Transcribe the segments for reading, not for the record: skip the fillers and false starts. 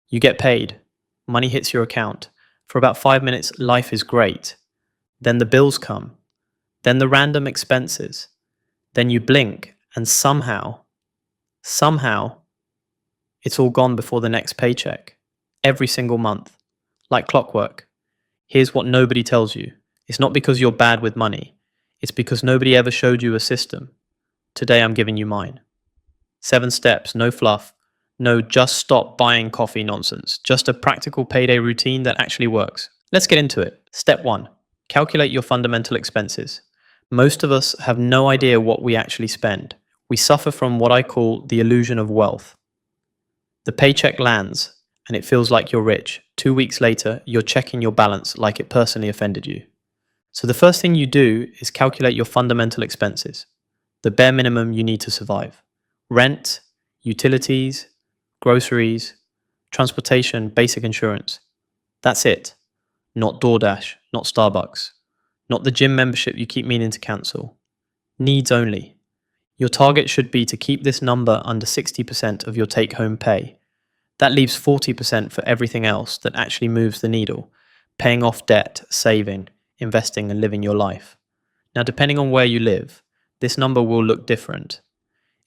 You get paid. Money hits your account. For about 5 minutes, life is great. Then the bills come. Then the random expenses. Then you blink and somehow, it's all gone before the next paycheck. Every single month. Like clockwork. Here's what nobody tells you. It's not because you're bad with money. It's because nobody ever showed you a system. Today I'm giving you mine. 7 steps, no fluff. No just stop buying coffee nonsense. Just a practical payday routine that actually works. Let's get into it. Step 1. Calculate your fundamental expenses. Most of us have no idea what we actually spend. We suffer from what I call the illusion of wealth. The paycheck lands, and it feels like you're rich. 2 weeks later, you're checking your balance like it personally offended you. So the first thing you do is calculate your fundamental expenses, the bare minimum you need to survive. Rent, utilities, groceries, transportation, basic insurance. That's it. Not DoorDash, not Starbucks, not the gym membership you keep meaning to cancel. Needs only. Your target should be to keep this number under 60% of your take-home pay. That leaves 40% for everything else that actually moves the needle, paying off debt, saving, investing, and living your life. Now, depending on where you live, this number will look different.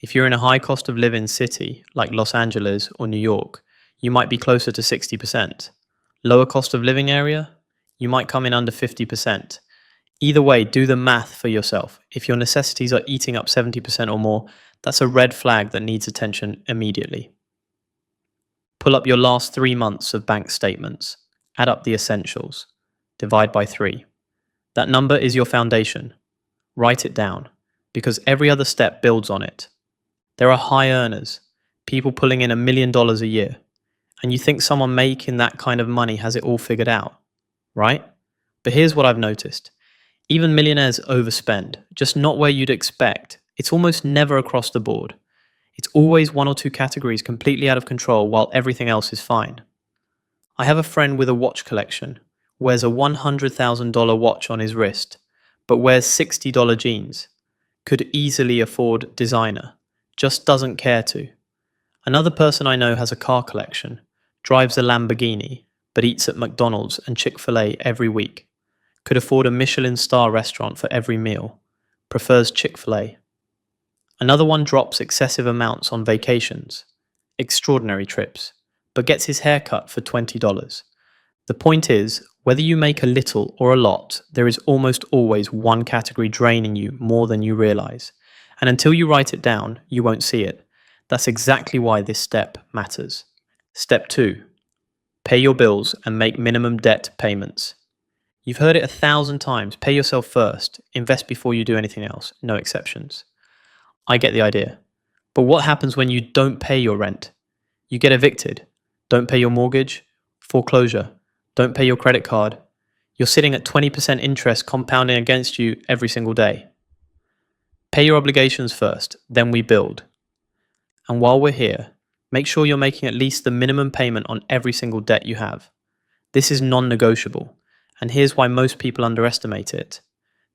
If you're in a high cost of living city like Los Angeles or New York, you might be closer to 60%. Lower cost of living area, you might come in under 50%. Either way, do the math for yourself. If your necessities are eating up 70% or more, that's a red flag that needs attention immediately. Pull up your last 3 months of bank statements. Add up the essentials. Divide by 3. That number is your foundation. Write it down, because every other step builds on it. There are high earners, people pulling in $1 million a year, and you think someone making that kind of money has it all figured out, right? But here's what I've noticed. Even millionaires overspend, just not where you'd expect. It's almost never across the board. It's always 1 or 2 categories completely out of control while everything else is fine. I have a friend with a watch collection, wears a $100,000 watch on his wrist, but wears $60 jeans, could easily afford designer, just doesn't care to. Another person I know has a car collection, drives a Lamborghini, but eats at McDonald's and Chick-fil-A every week, could afford a Michelin star restaurant for every meal, prefers Chick-fil-A. Another one drops excessive amounts on vacations, extraordinary trips, but gets his hair cut for $20. The point is, whether you make a little or a lot, there is almost always one category draining you more than you realize. And until you write it down, you won't see it. That's exactly why this step matters. Step 2. Pay your bills and make minimum debt payments. You've heard it 1,000 times. Pay yourself first. Invest before you do anything else. No exceptions. I get the idea. But what happens when you don't pay your rent? You get evicted. Don't pay your mortgage. Foreclosure. Don't pay your credit card. You're sitting at 20% interest compounding against you every single day. Pay your obligations first, then we build. And while we're here, make sure you're making at least the minimum payment on every single debt you have. This is non-negotiable, and here's why most people underestimate it.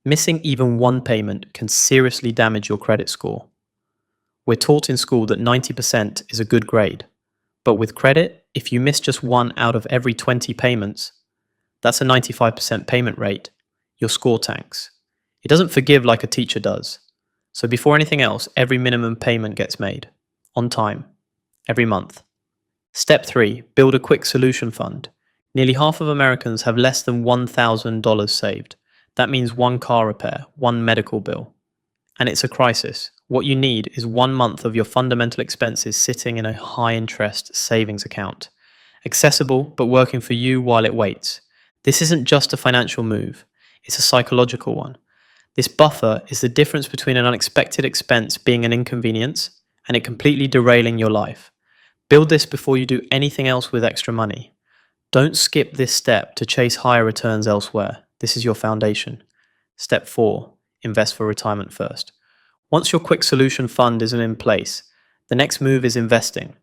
Missing even one payment can seriously damage your credit score. We're taught in school that 90% is a good grade, but with credit, if you miss just 1 out of every 20 payments, that's a 95% payment rate. Your score tanks. It doesn't forgive like a teacher does. So before anything else, every minimum payment gets made. On time. Every month. Step 3. Build a quick solution fund. Nearly half of Americans have less than $1,000 saved. That means 1 car repair, 1 medical bill. And it's a crisis. What you need is 1 month of your fundamental expenses sitting in a high-interest savings account. Accessible, but working for you while it waits. This isn't just a financial move. It's a psychological one. This buffer is the difference between an unexpected expense being an inconvenience and it completely derailing your life. Build this before you do anything else with extra money. Don't skip this step to chase higher returns elsewhere. This is your foundation. Step 4. Invest for retirement first. Once your quick solution fund isn't in place, the next move is investing,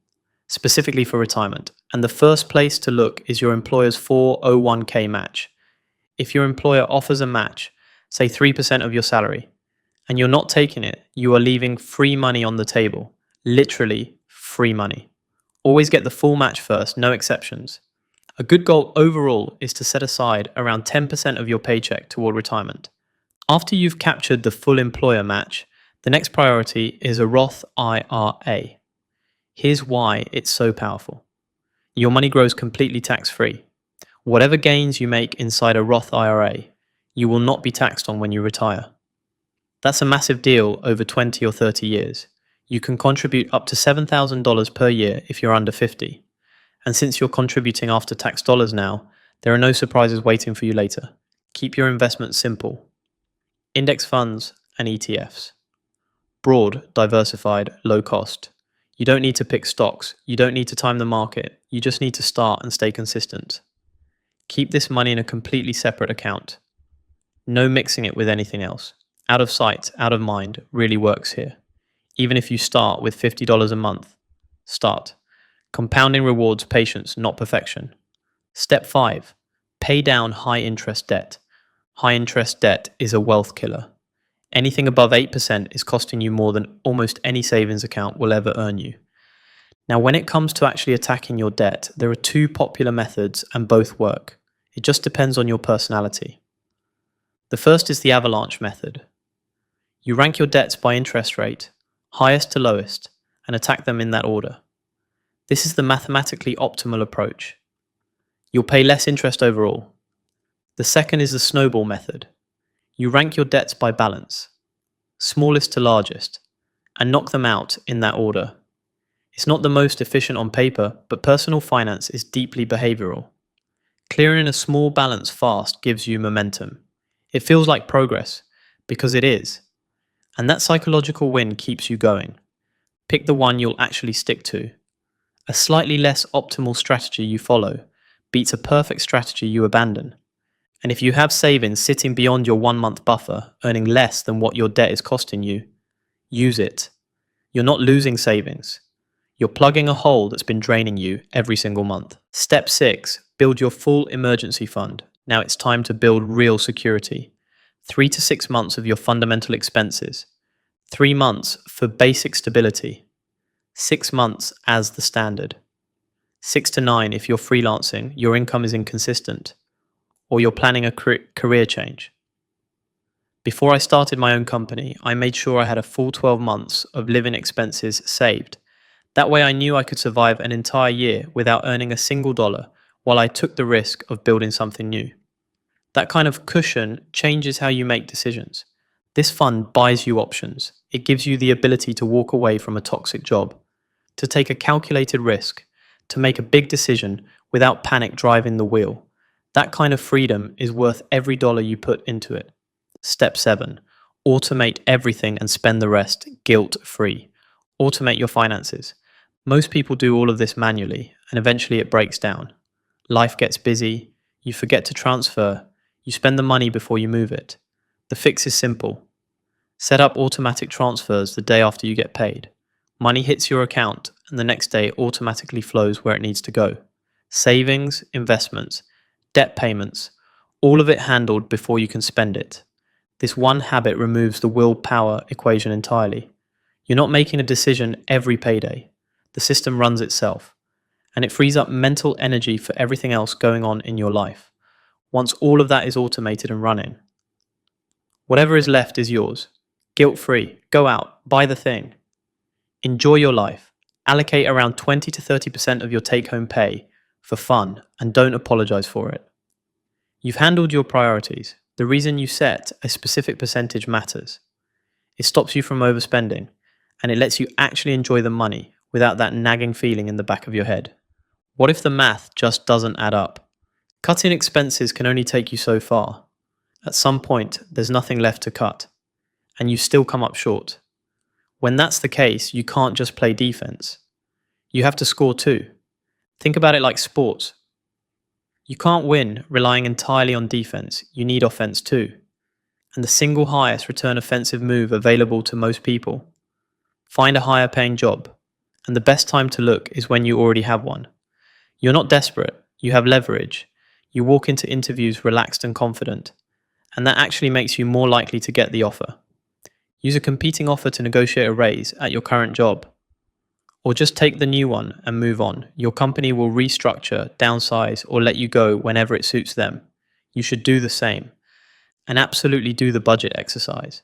specifically for retirement. And the first place to look is your employer's 401k match. If your employer offers a match, say 3% of your salary, and you're not taking it, you are leaving free money on the table. Literally free money. Always get the full match first, no exceptions. A good goal overall is to set aside around 10% of your paycheck toward retirement. After you've captured the full employer match, the next priority is a Roth IRA. Here's why it's so powerful. Your money grows completely tax-free. Whatever gains you make inside a Roth IRA, you will not be taxed on when you retire. That's a massive deal over 20 or 30 years. You can contribute up to $7,000 per year if you're under 50. And since you're contributing after tax dollars now, there are no surprises waiting for you later. Keep your investments simple. Index funds and ETFs. Broad, diversified, low cost. You don't need to pick stocks. You don't need to time the market. You just need to start and stay consistent. Keep this money in a completely separate account. No mixing it with anything else. Out of sight, out of mind really works here. Even if you start with $50 a month, start. Compounding rewards patience, not perfection. Step 5. Pay down high interest debt. High interest debt is a wealth killer. Anything above 8% is costing you more than almost any savings account will ever earn you. Now, when it comes to actually attacking your debt, there are two popular methods and both work. It just depends on your personality. The first is the avalanche method. You rank your debts by interest rate, highest to lowest, and attack them in that order. This is the mathematically optimal approach. You'll pay less interest overall. The second is the snowball method. You rank your debts by balance, smallest to largest, and knock them out in that order. It's not the most efficient on paper, but personal finance is deeply behavioral. Clearing a small balance fast gives you momentum. It feels like progress, because it is. And that psychological win keeps you going. Pick the one you'll actually stick to. A slightly less optimal strategy you follow beats a perfect strategy you abandon. And if you have savings sitting beyond your 1-month buffer, earning less than what your debt is costing you, use it. You're not losing savings. You're plugging a hole that's been draining you every single month. Step 6, build your full emergency fund. Now it's time to build real security. 3 to 6 months of your fundamental expenses. 3 months for basic stability. 6 months as the standard. 6 to 9 if you're freelancing, your income is inconsistent, or you're planning a career change. Before I started my own company, I made sure I had a full 12 months of living expenses saved. That way I knew I could survive an entire year without earning a single dollar while I took the risk of building something new. That kind of cushion changes how you make decisions. This fund buys you options. It gives you the ability to walk away from a toxic job, to take a calculated risk, to make a big decision without panic driving the wheel. That kind of freedom is worth every dollar you put into it. Step 7. Automate everything and spend the rest guilt-free. Automate your finances. Most people do all of this manually, and eventually it breaks down. Life gets busy, you forget to transfer, you spend the money before you move it. The fix is simple. Set up automatic transfers the day after you get paid. Money hits your account, and the next day automatically flows where it needs to go. Savings, investments, debt payments, all of it handled before you can spend it. This one habit removes the willpower equation entirely. You're not making a decision every payday. The system runs itself, and it frees up mental energy for everything else going on in your life. Once all of that is automated and running, whatever is left is yours. Guilt-free. Go out. Buy the thing. Enjoy your life. Allocate around 20 to 30% of your take-home pay for fun, and don't apologize for it. You've handled your priorities. The reason you set a specific percentage matters. It stops you from overspending, and it lets you actually enjoy the money without that nagging feeling in the back of your head. What if the math just doesn't add up? Cutting expenses can only take you so far. At some point, there's nothing left to cut, and you still come up short. When that's the case, you can't just play defense. You have to score too. Think about it like sports. You can't win relying entirely on defense. You need offense too. And the single highest return offensive move available to most people. Find a higher paying job. And the best time to look is when you already have one. You're not desperate. You have leverage. You walk into interviews relaxed and confident. And that actually makes you more likely to get the offer. Use a competing offer to negotiate a raise at your current job. Or just take the new one and move on. Your company will restructure, downsize, or let you go whenever it suits them. You should do the same. And absolutely do the budget exercise.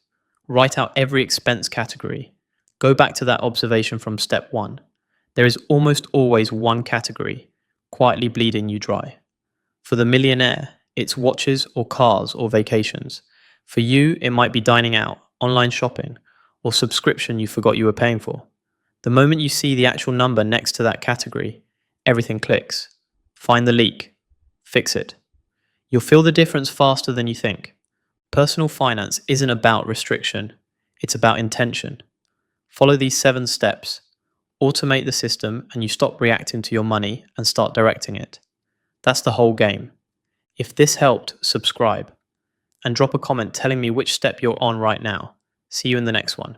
Write out every expense category. Go back to that observation from step one. There is almost always one category quietly bleeding you dry. For the millionaire, it's watches or cars or vacations. For you, it might be dining out, online shopping, or subscription you forgot you were paying for. The moment you see the actual number next to that category, everything clicks. Find the leak. Fix it. You'll feel the difference faster than you think. Personal finance isn't about restriction, it's about intention. Follow these 7 steps. Automate the system and you stop reacting to your money and start directing it. That's the whole game. If this helped, subscribe and drop a comment telling me which step you're on right now. See you in the next one.